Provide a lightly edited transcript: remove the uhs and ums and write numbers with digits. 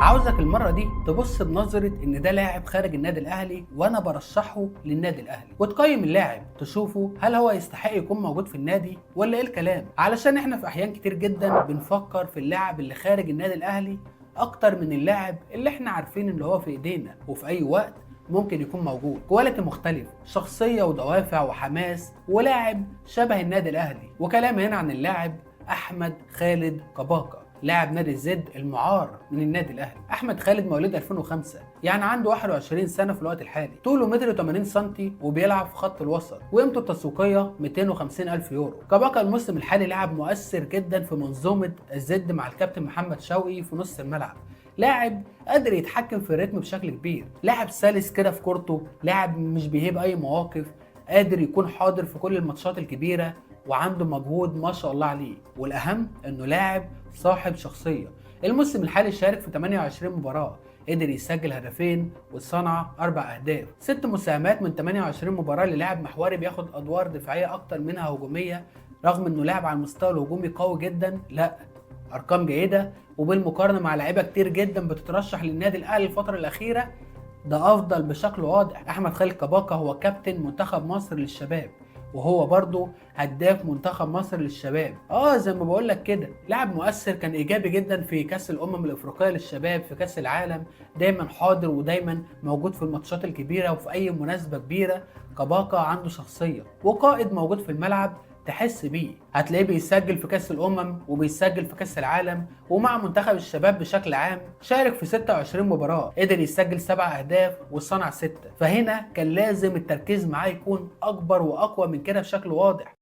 عاوزك المرة دي تبص بنظرة إن ده لاعب خارج النادي الأهلي وأنا برشحه للنادي الأهلي، وتقيم اللاعب تشوفه هل هو يستحق يكون موجود في النادي ولا إيه الكلام، علشان إحنا في أحيان كتير جدا بنفكر في اللاعب اللي خارج النادي الأهلي أكتر من اللاعب اللي إحنا عارفين إن هو في إيدينا وفي أي وقت ممكن يكون موجود. كواليتي مختلف، شخصية ودوافع وحماس، ولاعب شبه النادي الأهلي. وكلام هنا عن اللاعب أحمد خالد كباكا، لاعب نادي الزد المعار من النادي الاهلي. احمد خالد مواليد 2005، يعني عنده 21 سنه في الوقت الحالي. طوله 180 سم وبيلعب في خط الوسط، وقيمته التسويقيه 250 الف يورو. كباكا الموسم الحالي لاعب مؤثر جدا في منظومه الزد مع الكابتن محمد شوقي في نص الملعب. لاعب قادر يتحكم في الريتم بشكل كبير، لاعب سلس كده في كورته، لاعب مش بيهيب اي مواقف، قادر يكون حاضر في كل الماتشات الكبيره، وعنده مجهود ما شاء الله عليه. والاهم انه لاعب صاحب شخصيه. الموسم الحالي شارك في 28 مباراه، قدر يسجل هدفين وصنع 4 اهداف. 6 مساهمات من 28 مباراه للاعب محوري بياخد ادوار دفاعيه اكتر منها هجوميه. رغم انه لاعب على المستوى الهجومي قوي جدا، لا، ارقام جيده. وبالمقارنه مع لعيبه كتير جدا بتترشح للنادي الاهلي الفتره الاخيره، ده افضل بشكل واضح. احمد خالد كباكا هو كابتن منتخب مصر للشباب، وهو برضه هداف منتخب مصر للشباب. زي ما بقول لك كده، لاعب مؤثر، كان ايجابي جدا في كاس الافريقيه للشباب، في كاس العالم، دايما حاضر ودايما موجود في الماتشات الكبيره وفي اي مناسبه كبيره. كباكا عنده شخصيه وقائد موجود في الملعب، تحس بيه. هتلاقيه بيسجل في كاس وبيسجل في كاس العالم، ومع منتخب الشباب بشكل عام شارك في 26 مباراة، قدر يسجل 7 اهداف وصنع 6. فهنا كان لازم التركيز معاه يكون اكبر واقوى من كده بشكل واضح.